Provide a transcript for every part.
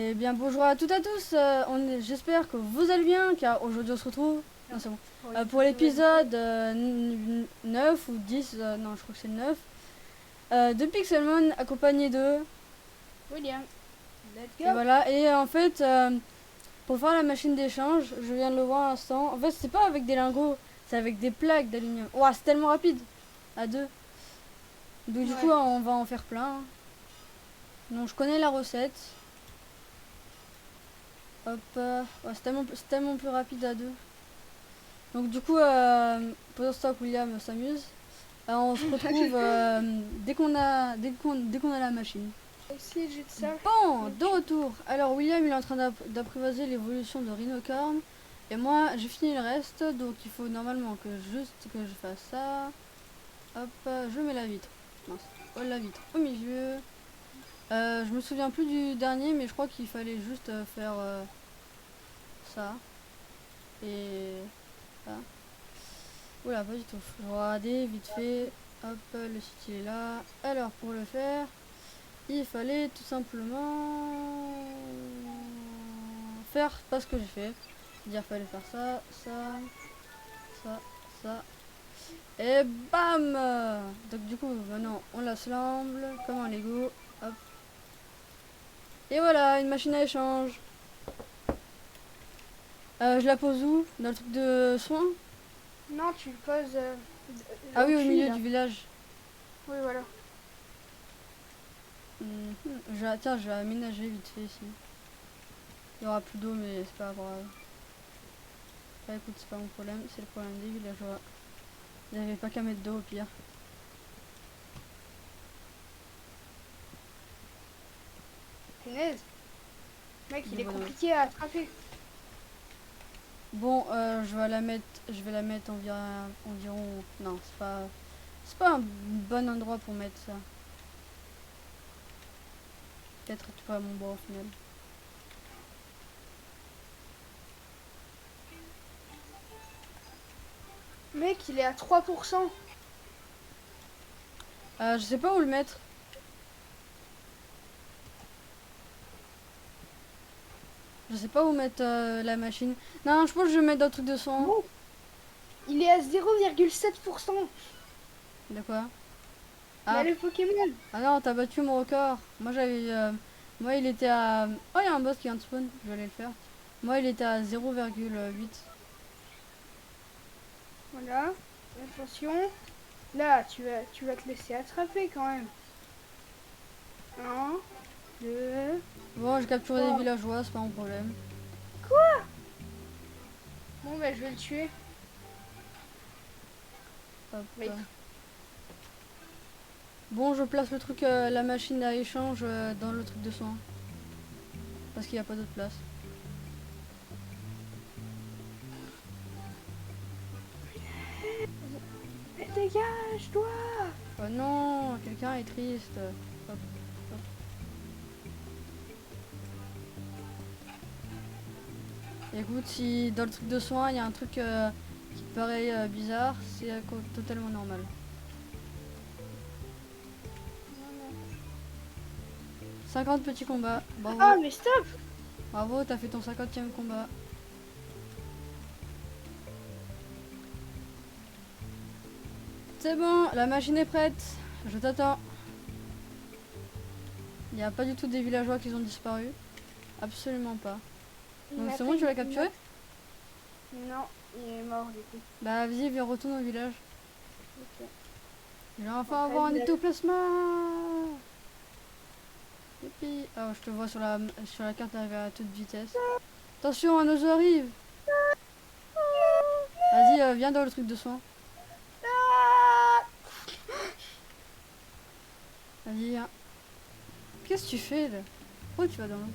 Eh bien bonjour à toutes et à tous, j'espère que vous allez bien car aujourd'hui on se retrouve non, c'est bon. Pour l'épisode 9 ou 10, non je crois que c'est le 9 de Pixelmon accompagné de William, let's et go. voilà et en fait pour faire la machine d'échange je viens de le voir à l'instant, en fait c'est pas avec des lingots, c'est avec des plaques d'aluminium. Ouah c'est tellement rapide à deux, donc du coup on va en faire plein. Donc je connais la recette. Hop, ouais, c'est tellement plus rapide à deux. Donc du coup, pendant ce temps que William s'amuse, on se retrouve dès qu'on a la machine. Aussi, j'ai de ça. Bon, de retour. Alors William il est en train d'apprivoiser l'évolution de Rhinocorn. Et moi j'ai fini le reste, donc il faut normalement que que je fasse ça. Hop, je mets la vitre. Mince, oh, la vitre au milieu. Je me souviens plus du dernier, mais je crois qu'il fallait juste faire ça. Et ça. Oula, pas du tout. Je vais regarder vite fait. Hop, le site est là. Alors, pour le faire, il fallait tout simplement faire pas ce que j'ai fait. C'est-à-dire, fallait faire ça, ça, ça. Et bam! Donc, du coup, maintenant, on l'assemble comme un Lego. Hop. Et voilà, une machine à échange. Je la pose où? Dans le truc de soins? Non, tu le poses Ah oui, au au-dessus, milieu là. du village. Oui, voilà. Tiens, je vais aménager vite fait ici. Il y aura plus d'eau, mais c'est pas grave. Bah, écoute, c'est pas mon problème, c'est le problème des villageois. Ils n'avaient pas qu'à mettre d'eau au pire. Punaise. Mec, il est Voilà. compliqué à attraper. Bon, je vais la mettre environ. Non, c'est pas un bon endroit pour mettre ça. Peut-être tu vois mon bras au final. Mec, il est à 3%. Je sais pas où le mettre. Je sais pas où mettre la machine. Non, je pense que je vais mettre dans le truc de soin. Bon, il est à 0,7%. De quoi? Il Ah, a le Pokémon. ah non, t'as battu mon record. Moi j'avais. Moi il était à. Oh, il y a un boss qui vient de spawn. Je vais aller le faire. Moi il était à 0,8. Voilà. Attention. Là, tu vas te laisser attraper quand même. 1, 2. Bon, j'ai capturé des villageois, c'est pas mon problème. Quoi? Bon, bah, je vais le tuer. Hop. Mais Bon, je place le truc, la machine à échange dans le truc de soin. Parce qu'il n'y a pas d'autre place. mais dégage, toi. Oh non, quelqu'un est triste. Hop, hop. Écoute, si dans le truc de soin il y a un truc qui paraît bizarre, c'est totalement normal. 50 petits combats, bravo. Ah, mais stop. Bravo, t'as fait ton 50e combat. C'est bon, la machine est prête. Je t'attends. Il n'y a pas du tout des villageois qui ont disparu. Absolument pas. Donc c'est bon, tu l'as capturé? Non, il est mort du coup. Bah vas-y, viens, retourne au village. Ok. Je vais enfin avoir un étoplasma. Youpi. Oh, je te vois sur la carte arriver à toute vitesse. Attention, un oiseau arrive. Vas-y, viens dans le truc de soin. Vas-y, viens. Qu'est-ce que tu fais là? Pourquoi tu vas dans l'eau?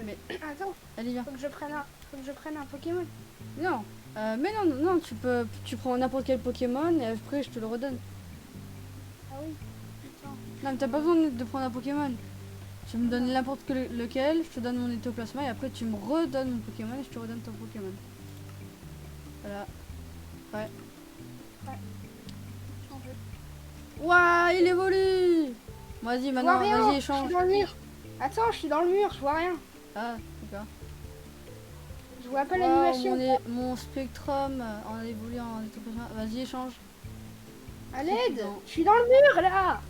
Mais Attends, allez, viens. faut que je prenne un Pokémon. Non. Mais non, non, tu prends n'importe quel Pokémon et après je te le redonne. Ah oui. Attends. Non, mais t'as pas besoin de prendre un Pokémon. Tu me donnes n'importe lequel, je te donne mon étoplasma et après tu me redonnes mon Pokémon et je te redonne ton Pokémon. Voilà. Ouais. Changer. Ouah, il évolue. Vas-y, maintenant, vas-y, échange. Je suis dans le mur. Attends, je suis dans le mur, je vois rien. Ah, d'accord. Je vois pas Wow, l'animation. mon spectrum en évolue en ectoplasma. Vas-y, échange. À l'aide. Trépidant. Je suis dans le mur, là.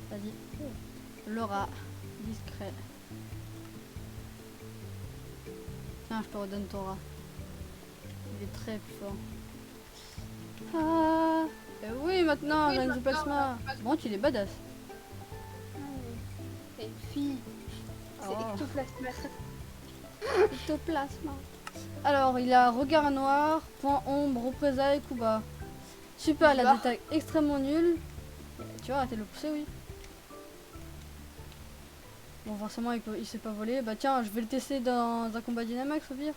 Vas-y. Laura. Discret. Tiens, je te redonne ton rat. Il est très plus fort. Ah. Oui, maintenant, Oui, j'ai un maintenant, ectoplasma. Bon, tu es badass. C'est une fille. C'est Oh. ectoplasma. Ectoplasma. Alors, il a regard noir, point ombre, représailles, coup bas. Super, la Bah. détail extrêmement nulle. Tu vois, arrêtez de le pousser, oui. Bon, forcément, il sait pas voler. Bah tiens, je vais le tester dans un combat Dynamax au pire.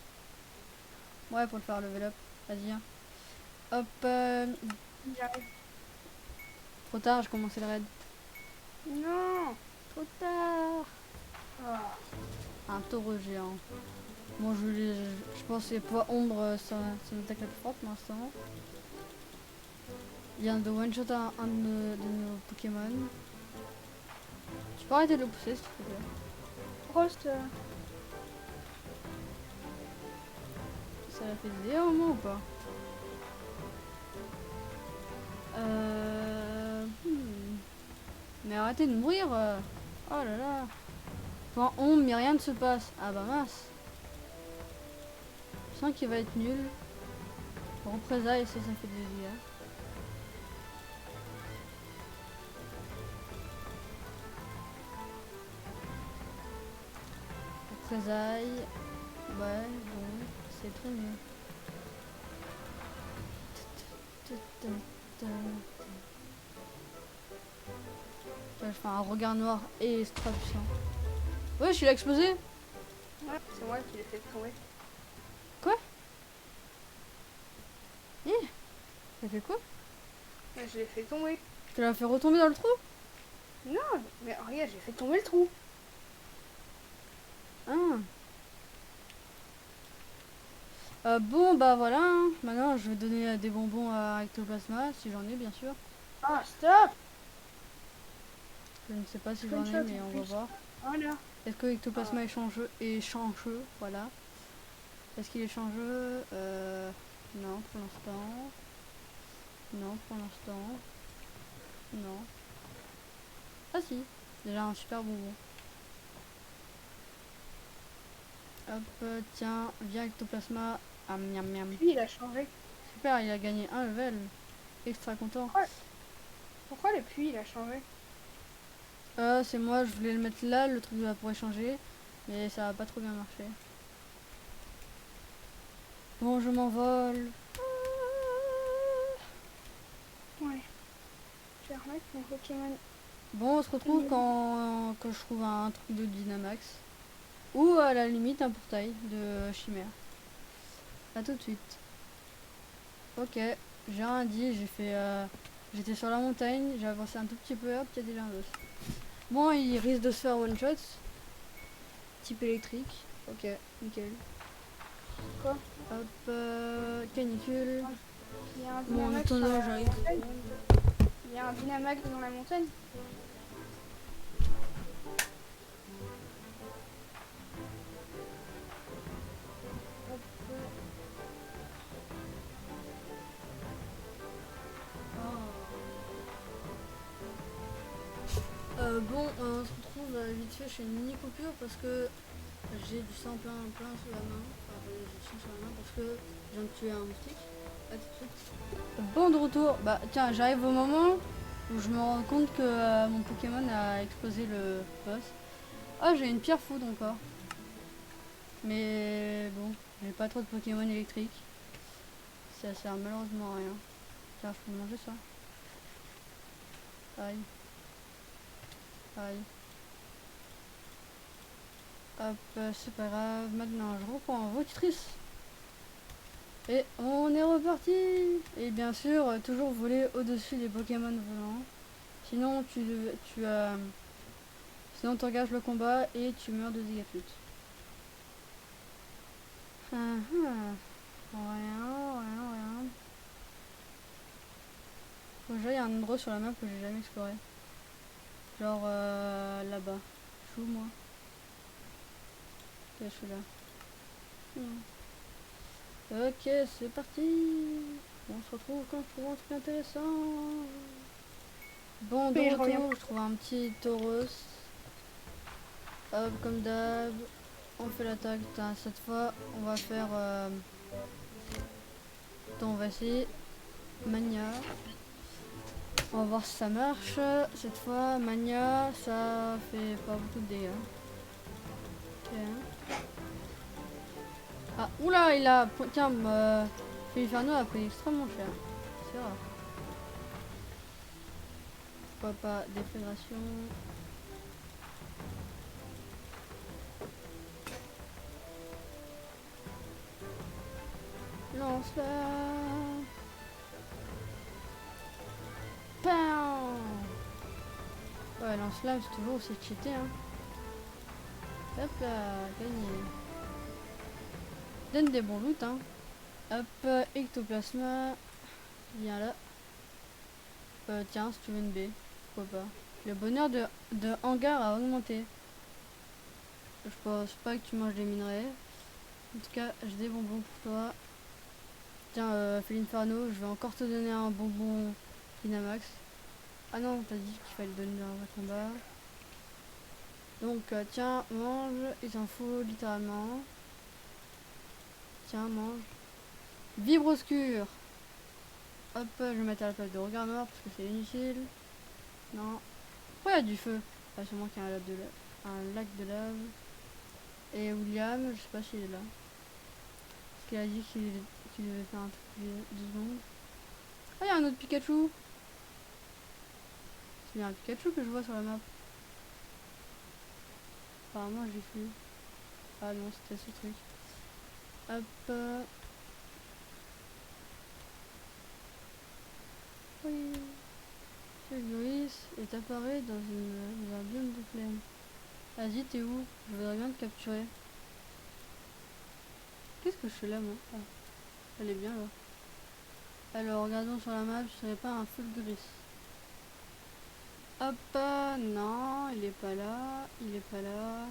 Ouais, pour le faire level up. Vas-y. Hein. Hop. J'arrive. Trop tard, j'ai commencé le raid. Non. Trop tard. Oh. Un taureau géant. Bon, je pense que poids ombre, ça m'attaque la plus forte pour l'instant. Il vient de one-shot un de nos Pokémon. Tu peux arrêter de le pousser, s'il te plaît. Frost. Ça l'a fait des au moins ou pas Mais arrêtez de mourir. Oh là là. Point ombre, mais rien ne se passe. Ah bah mince. Je sens qu'il va être nul. Représailles, ça fait des dégâts. Représailles. Ouais, bon, c'est très nul. Je fais un regard noir extra puissant. Ouais, je suis là explosé. Ouais, c'est moi qui l'ai fait tomber. Quoi? Ça fait quoi? Ouais, je l'ai fait tomber. Tu l'as fait retomber dans le trou? Non, mais regarde, j'ai fait tomber le trou. Ah. Bon, bah voilà. Hein. Maintenant, je vais donner des bonbons à Ectoplasma, si j'en ai, bien sûr. Ah, stop. Je ne sais pas si j'en ai, Screenshot mais en on va plus. voir. Voilà. Est-ce que Ectoplasma est changeux? Voilà. Est-ce qu'il est changeux? Non, pour l'instant. Non, pour l'instant. Non. Ah si, déjà un super bonbon. Hop, tiens, viens Ectoplasma. Ah, miam miam. Puis il a changé. Super, il a gagné un level. Extra content. Pourquoi le puits il a changé? C'est moi, je voulais le mettre là, le truc là pour échanger. Mais ça va pas trop bien marché. Bon, je m'envole. Ouais. Je vais remettre mon Pokémon. Bon, on se retrouve quand je trouve un truc de Dynamax. Ou à la limite un portail de Chimère. A tout de suite. Ok, j'ai rien dit, j'ai fait... J'étais sur la montagne, j'ai avancé un tout petit peu, hop, il y a déjà un os. Bon, il risque de se faire one shot. Type électrique. Ok, nickel. Quoi? Hop, canicule. Il y a un Bon, en Dynamax sur attendant, la j'arrive. montagne. Il y a un Dynamax dans la montagne. Bon, on se retrouve vite fait chez une mini coupure parce que j'ai du sang plein sous la main. Enfin, j'ai du sang sur la main parce que je viens de tuer un moustique. À tout de suite. Bon, de retour. Bah, tiens, j'arrive au moment où je me rends compte que mon Pokémon a explosé le boss. Ah, j'ai une pierre foudre encore. Mais bon, j'ai pas trop de Pokémon électriques. Ça sert malheureusement à rien. Tiens, je peux manger ça. Aïe. Aïe. Hop, c'est pas grave. Maintenant, je reprends Votitrice. Et on est reparti. Et bien sûr, toujours voler au-dessus des Pokémon volants. Sinon, sinon tu engages le combat et tu meurs de dégâts de chute. Rien. Faut que j'aille à un endroit sur la map que j'ai jamais exploré. Genre là-bas. Chou moi. je suis là. Ok, c'est parti. On se retrouve quand je trouve un truc intéressant. Bon, de Oui, je reviens. retour, je trouve un petit tauros. Hop, comme d'hab. On fait l'attaque. Cette fois, on va faire... Attends, on va essayer Mania. On va voir si ça marche. Cette fois, Mania, ça fait pas beaucoup de dégâts. Ok. Ah, oula, il a... Tiens, Filiferno a pris extrêmement cher. C'est rare. Pourquoi pas déflagration. Lance-la. Pam. Ouais, lance-la, c'est toujours aussi cheaté, hein. Hop là, gagné. Donne des bons loot, hein. Hop, ectoplasma. Viens là. Tiens, si tu veux une baie, pourquoi pas. Le bonheur de hangar a augmenté. Je pense pas que tu manges des minerais. En tout cas, j'ai des bonbons pour toi. Tiens, Félinferno, je vais encore te donner un bonbon Dynamax. Ah non, t'as dit qu'il fallait le donner dans le combat. Donc, tiens, mange. Il s'en fout littéralement. Tiens, mange. Vibroscure. Hop, je vais mettre à la place de regard noir parce que c'est inutile. Non. Pourquoi il y a du feu? Ah, sûrement qu'il y a un lac de lave. Et William, je sais pas s'il est là. Parce qu'il a dit qu'il devait faire un truc de 2 secondes. Ah, il y a un autre Pikachu. C'est bien un Pikachu que je vois sur la map. Apparemment, j'ai vu. Ah non, c'était ce truc. Hop. Oui. Fulguris est apparu dans un biome de plaine. Vas-y, t'es où? Je voudrais bien te capturer. Qu'est-ce que je fais là, moi? Ah, elle est bien là. Alors, regardons sur la map, je serais pas un Fulguris. Hop, non, il est pas là, il est pas là.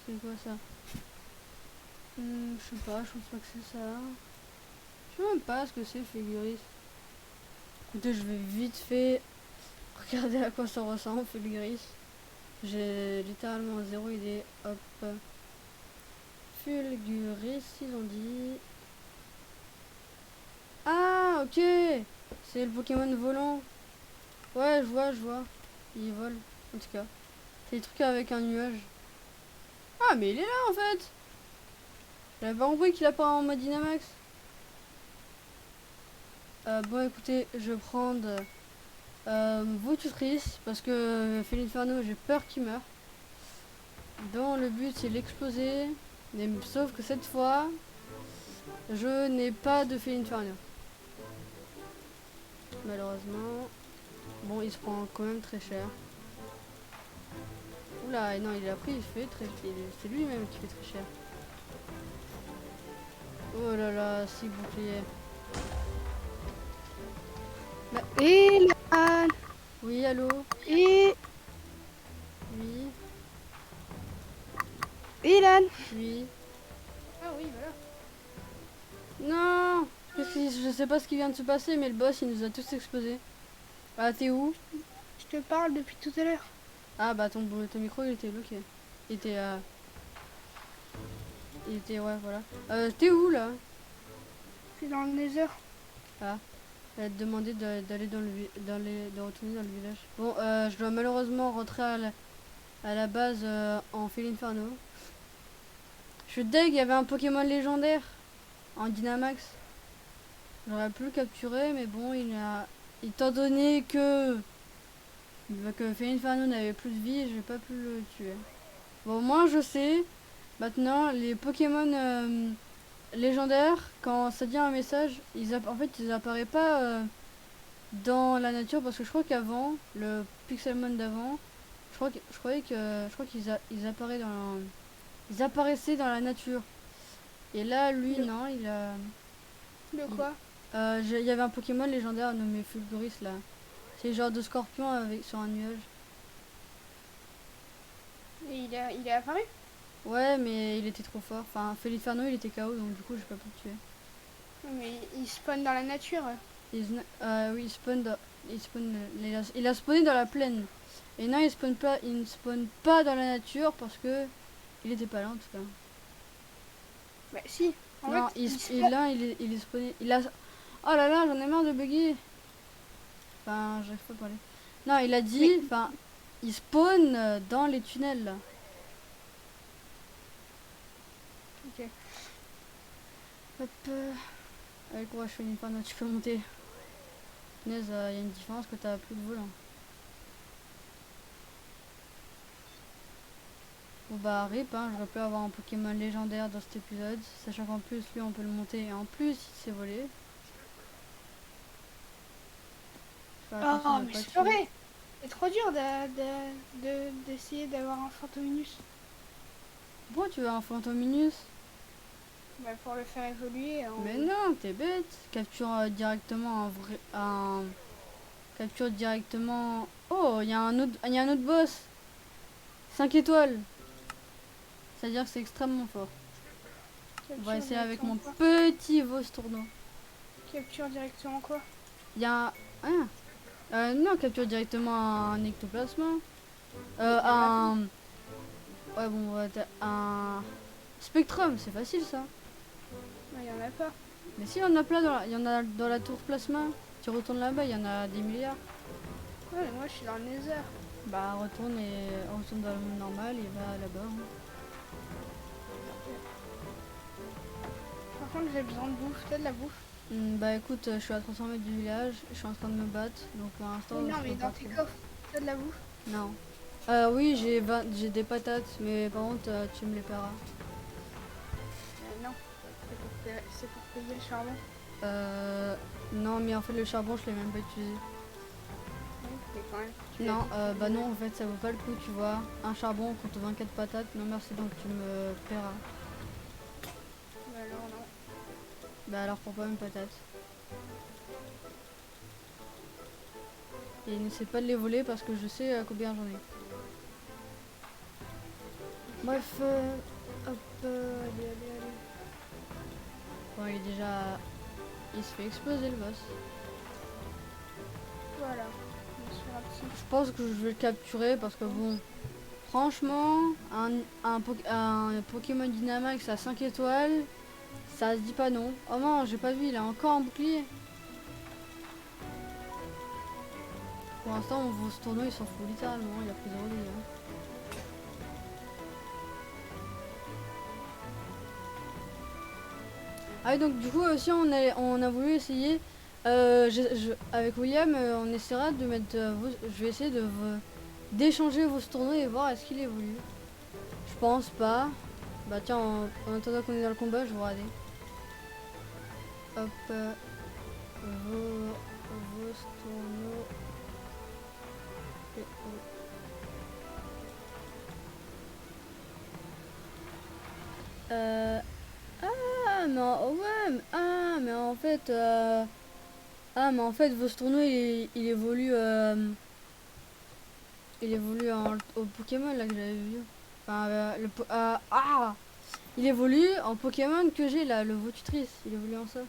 C'est quoi ça? Je sais pas, je pense pas que c'est ça. Je sais même pas ce que c'est Fulguris. Écoutez, je vais vite fait regarder à quoi ça ressemble Fulguris. J'ai littéralement zéro idée. Hop. Fulguris, ils ont dit. Ah, ok. C'est le Pokémon volant. Ouais, je vois. Il vole, en tout cas. C'est des trucs avec un nuage. Ah, mais il est là, en fait. J'avais pas compris qu'il apparaît en mode Dynamax. Bon, écoutez, je vais prendre vos tutrices, parce que Félinferno, j'ai peur qu'il meure. Dans le but, c'est l'exploser. Sauf que cette fois, je n'ai pas de Félinferno. Malheureusement. Bon, il se prend quand même très cher. Oula, non, il a pris, il fait très... C'est lui-même qui fait très cher. Oh là là, 6 boucliers. Bah, Et là, oui, allô? et Oui, Ilan. oui. Ah oui, voilà. Non! Je sais pas ce qui vient de se passer, mais le boss, il nous a tous explosés. Ah, t'es où? Je te parle depuis tout à l'heure. Ah, bah ton micro, il était bloqué. Il était... ouais, voilà. T'es où, là? C'est dans le Nether. Ah. Elle va te demander d'aller de retourner dans le village. Bon, je dois malheureusement rentrer à la base en Félinferno. Je suis deg, il y avait un Pokémon légendaire en Dynamax. J'aurais pu le capturer, mais bon, étant donné que Félinferno n'avait plus de vie, j'ai pas pu le tuer. Bon, moi je sais, maintenant, les Pokémon légendaires, quand ça dit un message, en fait, ils apparaissent pas dans la nature, parce que je crois qu'avant, le Pixelmon d'avant, je crois qu'ils ils apparaissaient dans la nature. Et là, lui, non, De quoi? il y avait un Pokémon légendaire nommé Fulguris là. C'est le genre de scorpion sur un nuage. Et il est apparu? Ouais, mais il était trop fort. Enfin, Feliferno, il était KO, donc du coup, j'ai pas pu le tuer. Mais il spawn dans la nature. Oui, il a spawné dans la plaine. Et non, il ne spawn pas dans la nature parce que il était pas là en tout cas. Bah si. En Non, fait, là, il est spawné. Il a. Oh là là, j'en ai marre de bugger. Enfin, j'arrive pas à parler. Non, il a dit. Mais Enfin, il spawn dans les tunnels là. ok. Hop. Allez, courage, je fais une panne, tu peux monter. Punaise, il y a une différence que t'as plus de volant. Bon bah rip, hein, j'aurais pu avoir un Pokémon légendaire dans cet épisode, sachant qu'en plus lui on peut le monter et en plus il s'est volé. Faire attention Oh, de mais pas c'est pas tuer. vrai. C'est trop dur d'essayer d'avoir un Fantominus. Pourquoi tu veux un Fantominus? Bah, pour le faire évoluer. Mais non, t'es bête. Capture directement un vrai. Capture directement. Oh, il y a un autre boss. 5 étoiles. C'est-à-dire que c'est extrêmement fort. On va essayer avec mon Quoi. petit Vostourneau. Capture directement quoi? Il y a un. Non, capture directement un ectoplasma. Un. Ouais, bon, un. Spectrum, c'est facile ça. Il y en a pas. Mais si, il y en a plein il y en a dans la tour plasma. Tu retournes là-bas, il y en a des milliards. Ouais, mais moi je suis dans le Nether. Bah, retourne dans le monde normal et va là-bas. Hein. Par contre, j'ai besoin de bouffe. T'as de la bouffe? Bah, écoute, je suis à 300 mètres du village, je suis en train de me battre. Donc, pour l'instant, Mais non, je mais peux dans pas tes trop. coffres, t'as de la bouffe? Non. Oui, j'ai des patates, mais par contre, tu me les paieras. Non. C'est pour payer le charbon. Non, mais en fait, le charbon, je l'ai même pas utilisé. Oui, mais quand même. Non, bah non, en fait, ça vaut pas le coup, tu vois. Un charbon contre 24 patates, non merci, donc tu me paieras. Bah alors non. Bah alors, pour pas mes patates. Et n'essaie pas de les voler parce que je sais combien j'en ai. Bref, hop, allez. Bon, il est déjà... Il se fait exploser le boss. Voilà. Je suis rapide. Je pense que je vais le capturer parce que bon... Franchement, un Pokémon Dynamax à 5 étoiles, ça se dit pas non. Oh non, j'ai pas vu, il a encore un bouclier. Pour l'instant, on voit ce tournoi, il s'en fout littéralement, il a pris 0 dégâts. Ah oui, donc du coup aussi on a voulu essayer, avec William, on essaiera de mettre, je vais essayer d'échanger vos tournois et voir est-ce qu'il évolue. Je pense pas. Bah tiens, en attendant qu'on est dans le combat, je vais regarder. Hop, vos tournois. Ah mais ouais, mais en fait, vos tournois il évolue, au Pokémon là que j'avais vu. Enfin, il évolue en Pokémon que j'ai là, le Votutrice, il évolue en ça.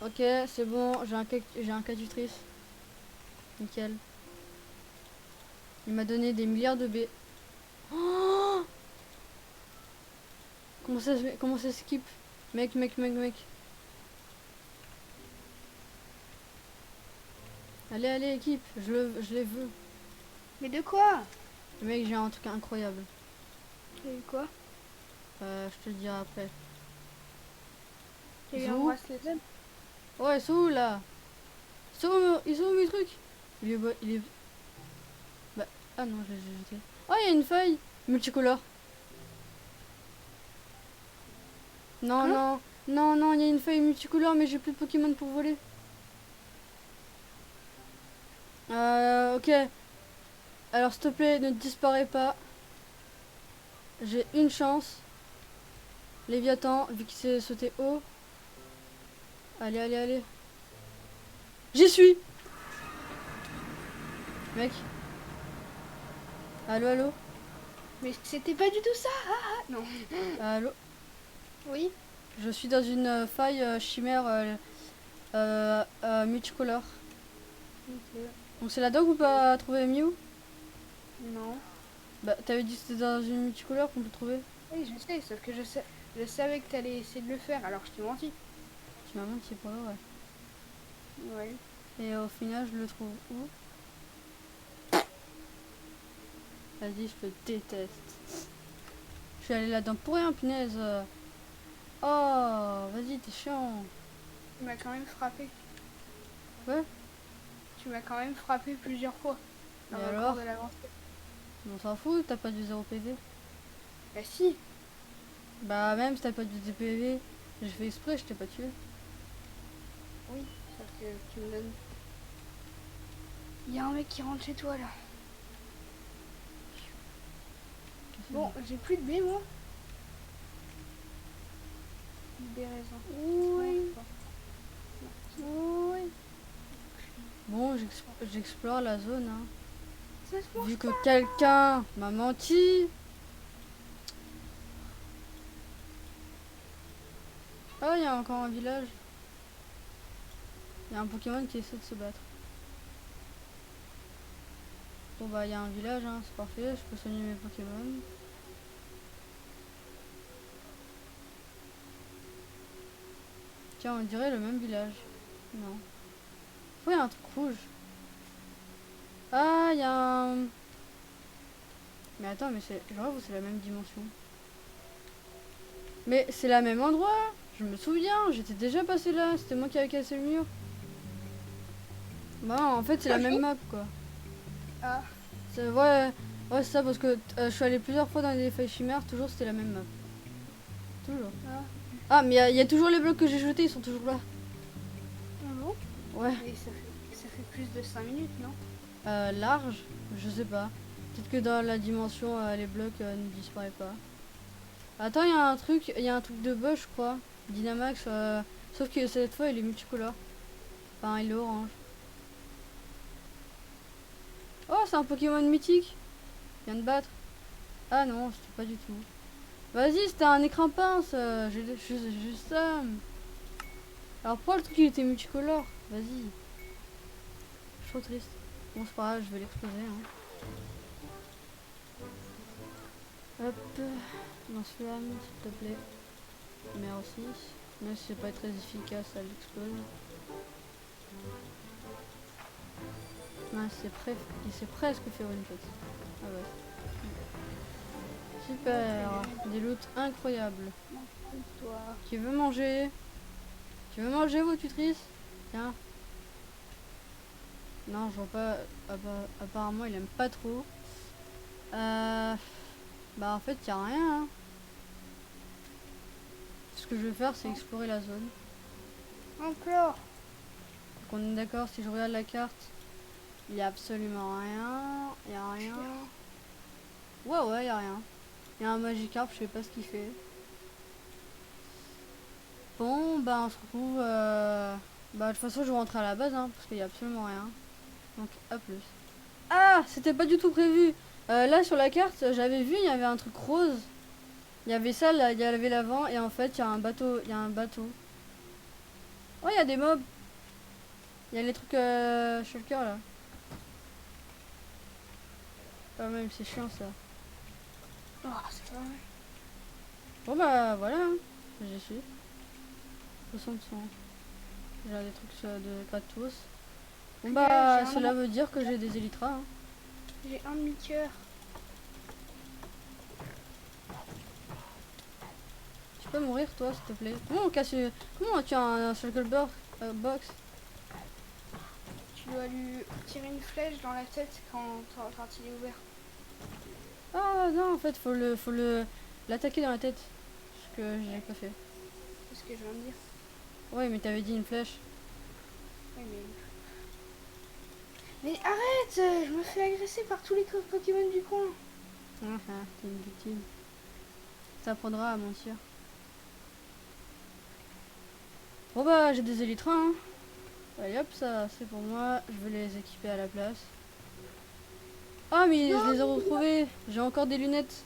Ok, c'est bon, j'ai un Catutrice. Nickel. Il m'a donné des milliards de B. Oh, comment ça skip? Mec. Allez, équipe, je les veux. Mais de quoi? Mec, j'ai un truc incroyable. Et quoi? Je te le dirai après. J'ai Ils eu sont un où? bracelet Z. Ouais, ils sont où là? Ils sont où mes trucs? Il est... Bah, ah non, je les ai jetés. Oh, il y a une feuille multicolore. Non, Hein? non, il y a une feuille multicolore, mais j'ai plus de Pokémon pour voler. Ok. Alors, s'il te plaît, ne disparais pas. J'ai une chance. Léviathan, vu qu'il s'est sauté haut. Allez. J'y suis! Mec. Allô? Mais c'était pas du tout ça. Ah, non. Allô? Oui. Je suis dans une faille chimère multicolore. Ok. Donc c'est là-dedans qu'on peut trouver Mew? Non. Bah t'avais dit que c'était dans une multicolore qu'on peut trouver. Oui, je sais, sauf que je savais que t'allais essayer de le faire, alors je t'ai menti. Tu m'as menti pour ouais. Ouais. Et au final je le trouve où? Vas-y, je te déteste. Je suis allé là-dedans pour rien, punaise. Oh, vas-y, t'es chiant. Tu m'as quand même frappé. Ouais. Tu m'as quand même frappé plusieurs fois dans Et le cours alors? de l'aventure. On s'en fout, t'as pas du 0 PV. Bah si. Bah même si t'as pas du 2 PV, j'ai fait exprès, je t'ai pas tué. Oui, sauf que tu me donnes. Il y a un mec qui rentre chez toi là. Bon, j'ai plus de B moi. Des raisins. Oui. Oui. Bon, j'explore la zone, hein. Ça se mange Vu que pas. quelqu'un m'a menti. Ah, il y a encore un village. Il y a un Pokémon qui essaie de se battre. Bon bah il y a un village, hein, c'est parfait, je peux soigner mes Pokémon. Tiens, on dirait le même village. Non. Oh, il y a un truc rouge. Ah, il y a un... Mais attends, mais c'est... Je rêve ou c'est la même dimension? Mais c'est la même endroit. Je me souviens, j'étais déjà passé là. C'était moi qui avais cassé le mur. Bah en fait c'est la même map quoi. Ah, Ouais, ouais c'est ça parce que je suis allé plusieurs fois dans les failles chimères, toujours c'était la même map. Toujours. ah, Ah mais il y a toujours les blocs que j'ai jetés, ils sont toujours là. ah bon. Ouais. Mais ça fait plus de 5 minutes, non? Large, je sais pas. Peut-être que dans la dimension les blocs ne disparaissent pas. Attends, il y a un truc de buzz je crois. Dynamax, sauf que cette fois il est multicolore. Enfin il est orange. Oh c'est un Pokémon mythique. Il vient de battre. Ah non, c'était pas du tout. Vas-y, c'était un écran pince. J'ai juste ça. Alors pourquoi le truc il était multicolore? Vas-y. Je suis trop triste. Bon c'est pas grave, je vais l'exploser. Hein. Hop. Lance-flamme, s'il te plaît. Merci. Même si c'est pas très efficace, ça l'explose. Non, il s'est presque fait one shot. Ah ouais. Super. Des loots incroyables. Toi. Qui veut manger? Tu veux manger, vos tutrices? Tiens. Non, je vois pas. Apparemment, il aime pas trop. Bah, en fait, y a rien. Hein. Ce que je vais faire, c'est explorer la zone. Encore. Donc, on est d'accord, si je regarde la carte, il y a absolument rien. Il y a rien. Ouais, y a rien. Il y a un Magikarp, je sais pas ce qu'il fait. Bon, bah, on se retrouve. Bah, de toute façon, je vais rentrer à la base, hein, parce qu'il y a absolument rien. Donc, à plus. Ah, c'était pas du tout prévu. Là, sur la carte, j'avais vu, il y avait un truc rose. Il y avait ça, là, il y avait l'avant, et en fait, il y a un bateau. Il y a un bateau. Oh, il y a des mobs. Il y a les trucs shulker, là. Quand même, c'est chiant, ça. Oh, c'est pas vrai. Bon, bah, voilà. Hein. J'y suis. 60 j'ai des trucs de gratos. Bon, bah, cela veut dire que j'ai des élytras. Hein. J'ai un demi-cœur. Tu peux mourir, toi, s'il te plaît. Comment tu as un shulker box? Tu dois lui tirer une flèche dans la tête quand il est ouvert. Ah non, en fait, faut l'attaquer dans la tête. Ce que j'ai pas fait. C'est ce que je viens de dire. Ouais, mais t'avais dit une flèche. Oui, mais arrête, je me fais agresser par tous les Pokémon du coin. Ah, t'es une victime. Ça apprendra à mentir. Bon bah, j'ai des élytras. Hein. Allez hop, ça c'est pour moi. Je vais les équiper à la place. Ah, mais je les ai retrouvés. J'ai encore des lunettes.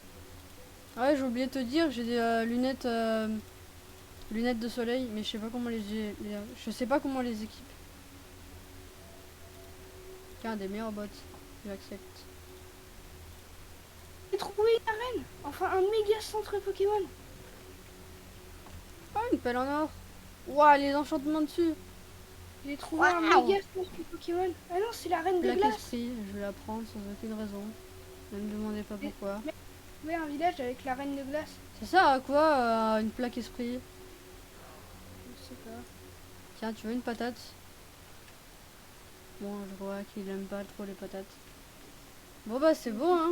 Ouais, j'ai oublié de te dire, j'ai des lunettes de soleil, mais je sais pas comment je sais pas comment les équipe. Tiens, des meilleurs bots. J'accepte. J'ai trouvé une arène. Enfin, un méga centre Pokémon. Ah, une pelle en or. Ouah, les enchantements dessus. J'ai trouvé un méga centre Pokémon. Ah non, c'est la reine de Black glace. Esprit, je vais la prendre sans aucune raison. Ne me demandez pas pourquoi. J'ai trouvé un village avec la reine de glace. C'est ça à quoi une plaque esprit? Je sais pas. Tiens, tu veux une patate? Bon, je vois qu'il aime pas trop les patates. Bon bah c'est bon hein.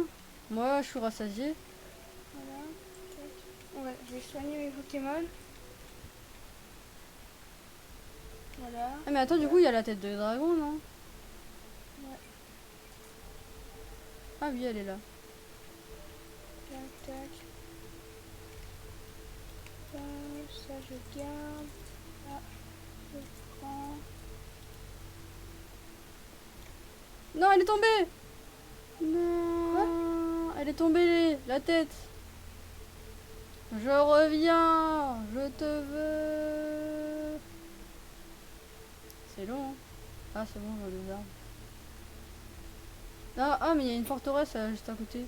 Moi je suis rassasié. Voilà. Ouais, je vais soigner mes Pokémon. Voilà. Ah mais attends, du coup il y a la tête de dragon, non? Ouais. Ah oui, elle est là. Tac, tac. Ça, je garde. Ah, je prends. Non, elle est tombée. Non. Quoi? Elle est tombée, la tête. Je reviens. Je te veux. C'est long, hein. Ah c'est bon, je vois les arbres. Ah mais il y a une forteresse juste à côté.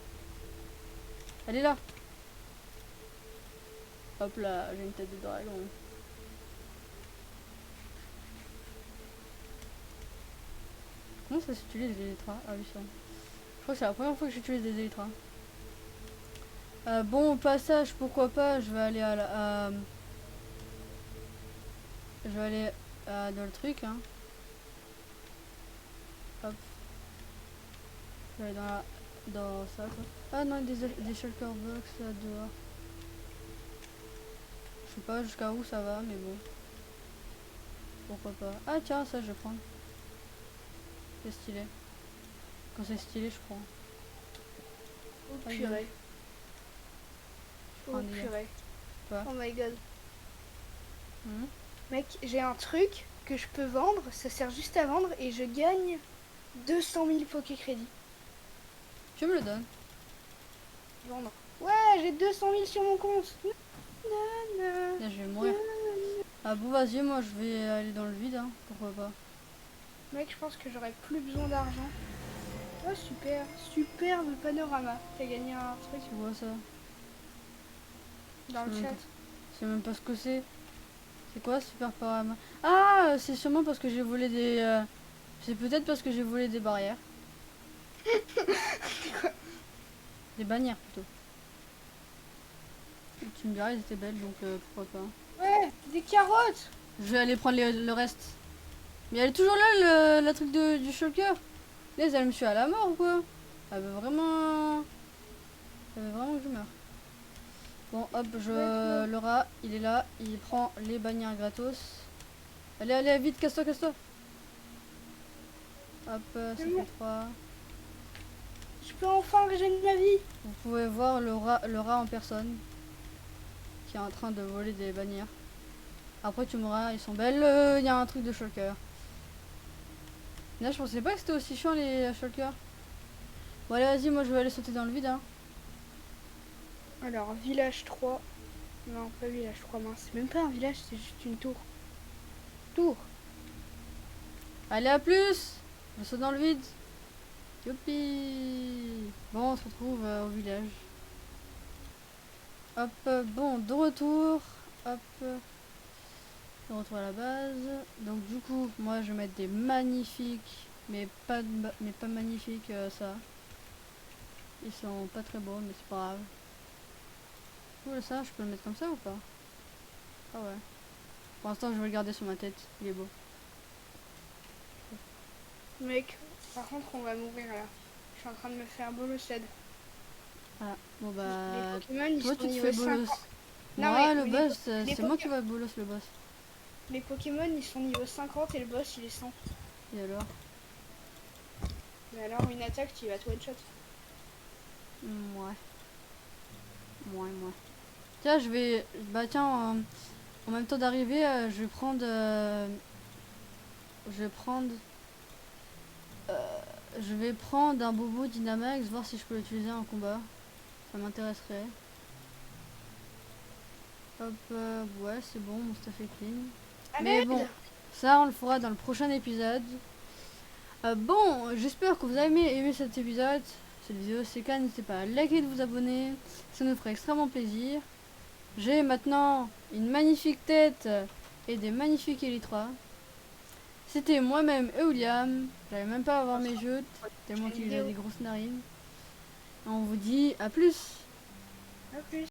Elle est là. Hop là, j'ai une tête de dragon. Comment ça s'utilise les élytras? Ah oui, ça. Je crois que c'est la première fois que j'utilise des élytras. Bon, au passage, pourquoi pas, je vais aller je vais aller dans le truc, hein. Hop. Je vais aller dans ça, quoi. Ah non, des shulker box là dehors. Je sais pas jusqu'à où ça va, mais bon. Pourquoi pas. Ah tiens, ça je vais prendre. C'est stylé. Quand c'est stylé, je prends. Oh Ah, purée. Oh Prends des- purée. Quoi? Oh my god. Mhm. Mec, j'ai un truc que je peux vendre, ça sert juste à vendre et je gagne 200 000 Pokécrédits. Tu me le donnes? Vendre. Ouais, j'ai 200 000 sur mon compte. Là, je vais mourir. Ah bon, vas-y, moi je vais aller dans le vide, hein. Pourquoi pas. Mec, je pense que j'aurais plus besoin d'argent. Oh super, superbe panorama. T'as gagné un truc Tu vois ça? dans le chat. Je sais même pas ce que c'est. C'est quoi super parama? Ah, c'est sûrement parce que j'ai volé des. C'est peut-être parce que j'ai volé des barrières. Des bannières plutôt. Et tu me diras, elles étaient belles donc pourquoi pas. Ouais, des carottes. Je vais aller prendre le reste. Mais elle est toujours là, la truc du shulker. Les elle me suit à la mort ou quoi? Elle veut vraiment. Elle veut vraiment que je meure. Bon, hop, le rat, il est là. Il prend les bannières gratos. Allez, allez, vite, casse-toi, casse-toi. Hop, ça fait 3. Je peux enfin régénérer ma vie. Vous pouvez voir le rat en personne qui est en train de voler des bannières. Après tu m'auras, ils sont belles. Il y a un truc de shulker. Là je pensais pas que c'était aussi chiant les shulkers. Bon allez vas-y, moi je vais aller sauter dans le vide, hein. Alors, village 3. Non, pas village 3, mince. C'est même pas un village, c'est juste une tour. Tour. Allez, à plus. Je saute dans le vide. Youpi. Bon, on se retrouve au village. Hop, bon, de retour. Hop. De retour à la base. Donc du coup, moi je vais mettre des magnifiques, mais pas magnifiques ça. Ils sont pas très beaux, mais c'est pas grave. Ça, je peux le mettre comme ça ou pas? Ah ouais. Pour l'instant, je vais le garder sur ma tête. Il est beau. Mec, par contre, on va mourir là. Je suis en train de me faire bolosed. Ah, bon bah. Les Pokémon, ils Toi, sont tu te niveau fais 50. bolos. Non, Moi, mais le les boss, les c'est moi qui va bolos le boss. Les Pokémon, ils sont niveau 50 et le boss, il est 100. Et alors? Mais alors, une attaque, tu vas te one-shot. Ouais. Ouais. Tiens, je vais. Bah, tiens, en même temps d'arriver, je vais prendre. Je vais prendre. je vais prendre un bobo Dynamax, voir si je peux l'utiliser en combat. Ça m'intéresserait. Hop, ouais, c'est bon, mon stuff est clean. Mais bon, ça on le fera dans le prochain épisode. Bon, j'espère que vous avez aimé cet épisode. Cette vidéo, c'est cas, n'hésitez pas à liker et de vous abonner. Ça nous ferait extrêmement plaisir. J'ai maintenant une magnifique tête et des magnifiques élytras. C'était moi-même et William. J'avais même pas à avoir mes jeux, tellement qu'il a des grosses narines. On vous dit à plus. À plus.